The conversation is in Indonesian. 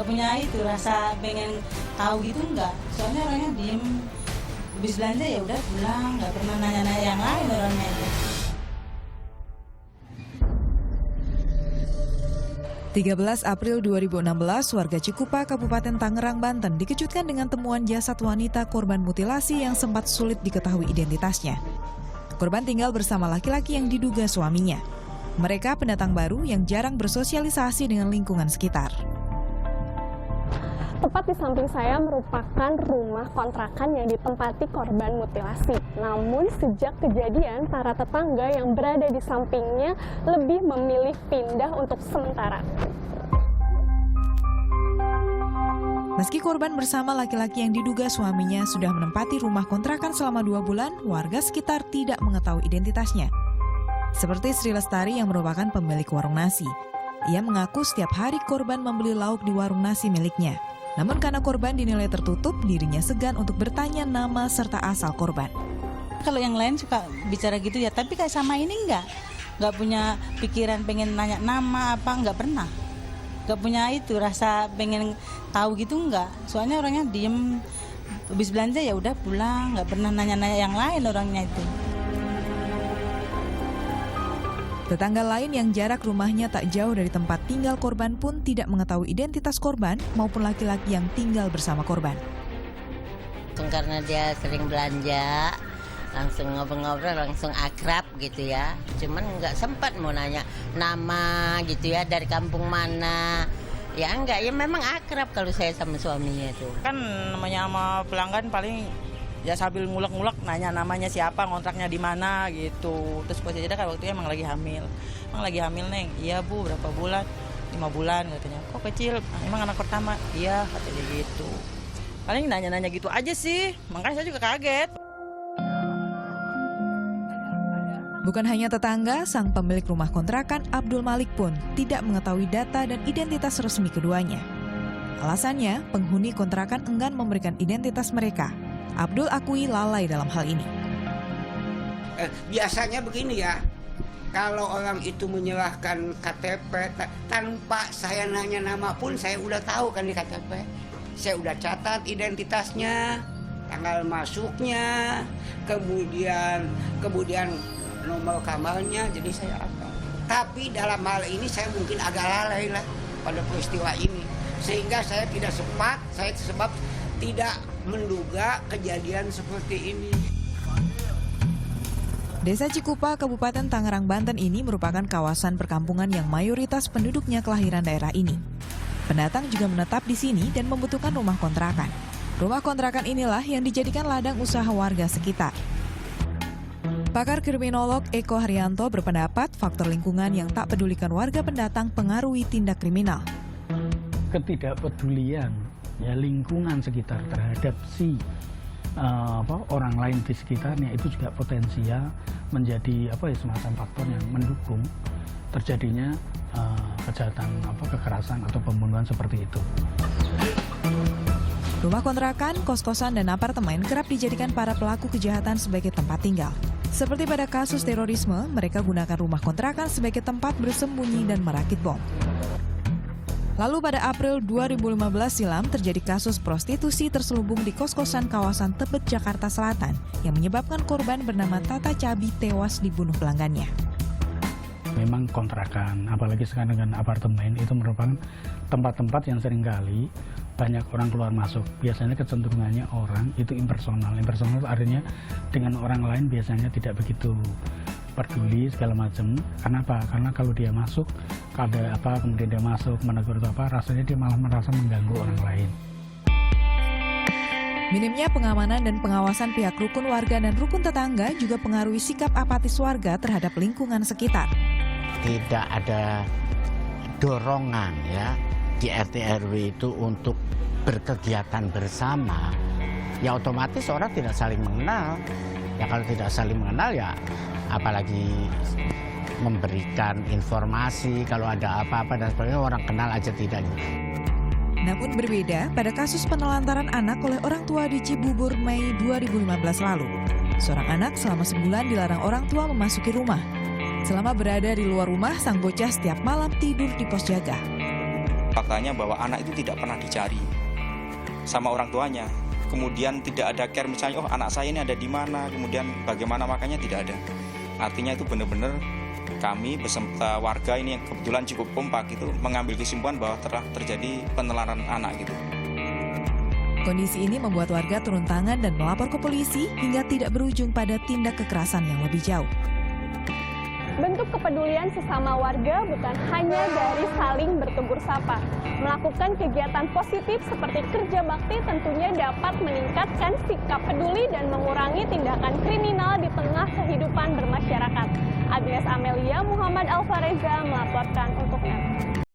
punya itu rasa pengen tahu gitu enggak. Soalnya orangnya diem, habis belanja ya udah pulang, nggak pernah nanya-nanya yang lain orangnya itu. 13 April 2016, warga Cikupa, Kabupaten Tangerang, Banten dikejutkan dengan temuan jasad wanita korban mutilasi yang sempat sulit diketahui identitasnya. Korban tinggal bersama laki-laki yang diduga suaminya. Mereka pendatang baru yang jarang bersosialisasi dengan lingkungan sekitar. Tepat di samping saya merupakan rumah kontrakan yang ditempati korban mutilasi. Namun sejak kejadian, para tetangga yang berada di sampingnya lebih memilih pindah untuk sementara. Meski korban bersama laki-laki yang diduga suaminya sudah menempati rumah kontrakan selama 2 bulan, warga sekitar tidak mengetahui identitasnya. Seperti Sri Lestari yang merupakan pemilik warung nasi. Ia mengaku setiap hari korban membeli lauk di warung nasi miliknya. Namun karena korban dinilai tertutup, dirinya segan untuk bertanya nama serta asal korban. Kalau yang lain suka bicara gitu ya, tapi kayak sama ini nggak punya pikiran pengen nanya nama apa, nggak pernah. Nggak punya itu rasa pengen tahu gitu nggak. Soalnya orangnya diem, habis belanja ya udah pulang, nggak pernah nanya-nanya yang lain orangnya itu. Tetangga lain yang jarak rumahnya tak jauh dari tempat tinggal korban pun tidak mengetahui identitas korban maupun laki-laki yang tinggal bersama korban. Karena dia sering belanja, langsung ngobrol-ngobrol, langsung akrab gitu ya. Cuman nggak sempat mau nanya nama gitu ya, dari kampung mana. Ya enggak, ya memang akrab kalau saya sama suaminya itu. Kan namanya sama pelanggan paling ya sambil ngulek-ngulek nanya namanya siapa, ngontraknya di mana gitu. Terus posisi dia kan waktunya emang lagi hamil. Emang lagi hamil, Neng? Iya Bu, berapa bulan? 5 bulan katanya. Kok kecil? Emang anak pertama? Iya, katanya gitu. Paling nanya-nanya gitu aja sih. Makanya saya juga kaget. Bukan hanya tetangga, sang pemilik rumah kontrakan Abdul Malik pun tidak mengetahui data dan identitas resmi keduanya. Alasannya, penghuni kontrakan enggan memberikan identitas mereka. Abdul akui lalai dalam hal ini. Biasanya begini ya, kalau orang itu menyerahkan KTP tanpa saya nanya nama pun saya udah tahu kan di KTP. Saya udah catat identitasnya, tanggal masuknya, kemudian nomor kamarnya, jadi saya hafal. Tapi dalam hal ini saya mungkin agak lalai lah pada peristiwa ini, sehingga saya tidak sebab tidak menduga kejadian seperti ini. Desa Cikupa, Kabupaten Tangerang, Banten ini merupakan kawasan perkampungan yang mayoritas penduduknya kelahiran daerah ini. Pendatang juga menetap di sini dan membutuhkan rumah kontrakan. Rumah kontrakan inilah yang dijadikan ladang usaha warga sekitar. Pakar kriminolog Eko Haryanto berpendapat faktor lingkungan yang tak pedulikan warga pendatang pengaruhi tindak kriminal. Ketidakpedulian ya lingkungan sekitar terhadap orang lain di sekitarnya itu juga potensial menjadi semacam faktor yang mendukung terjadinya kejahatan kekerasan atau pembunuhan seperti itu. Rumah kontrakan, kos-kosan, dan apartemen kerap dijadikan para pelaku kejahatan sebagai tempat tinggal. Seperti pada kasus terorisme, mereka gunakan rumah kontrakan sebagai tempat bersembunyi dan merakit bom. Lalu pada April 2015 silam terjadi kasus prostitusi terselubung di kos-kosan kawasan Tebet, Jakarta Selatan yang menyebabkan korban bernama Tata Cabi tewas dibunuh pelanggannya. Memang kontrakan, apalagi sekarang dengan apartemen, itu merupakan tempat-tempat yang seringkali banyak orang keluar masuk. Biasanya kecenderungannya orang itu impersonal. Impersonal artinya dengan orang lain biasanya tidak begitu peduli segala macam. Kenapa? Karena kalau dia masuk, ada apa, kemudian dia masuk menegur atau apa, rasanya dia malah merasa mengganggu orang lain. Minimnya pengamanan dan pengawasan pihak rukun warga dan rukun tetangga juga pengaruhi sikap apatis warga terhadap lingkungan sekitar. Tidak ada dorongan ya di RT RW itu untuk berkegiatan bersama, ya otomatis orang tidak saling mengenal. Ya kalau tidak saling mengenal ya apalagi memberikan informasi kalau ada apa-apa dan sebagainya, orang kenal aja tidak. Namun berbeda pada kasus penelantaran anak oleh orang tua di Cibubur Mei 2015 lalu. Seorang anak selama sebulan dilarang orang tua memasuki rumah. Selama berada di luar rumah, sang bocah setiap malam tidur di pos jaga. faktanya bahwa anak itu tidak pernah dicari sama orang tuanya. Kemudian tidak ada care misalnya, oh anak saya ini ada di mana, kemudian bagaimana, makanya tidak ada. Artinya itu benar-benar kami beserta warga ini yang kebetulan cukup kompak itu mengambil kesimpulan bahwa telah terjadi penelaran anak gitu. Kondisi ini membuat warga turun tangan dan melapor ke polisi hingga tidak berujung pada tindak kekerasan yang lebih jauh. Bentuk kepedulian sesama warga bukan hanya dari saling bertegur sapa. Melakukan kegiatan positif seperti kerja bakti tentunya dapat meningkatkan sikap peduli dan mengurangi tindakan kriminal di tengah kehidupan bermasyarakat. Agnes Amelia, Muhammad Alfareza melaporkan untuk NET.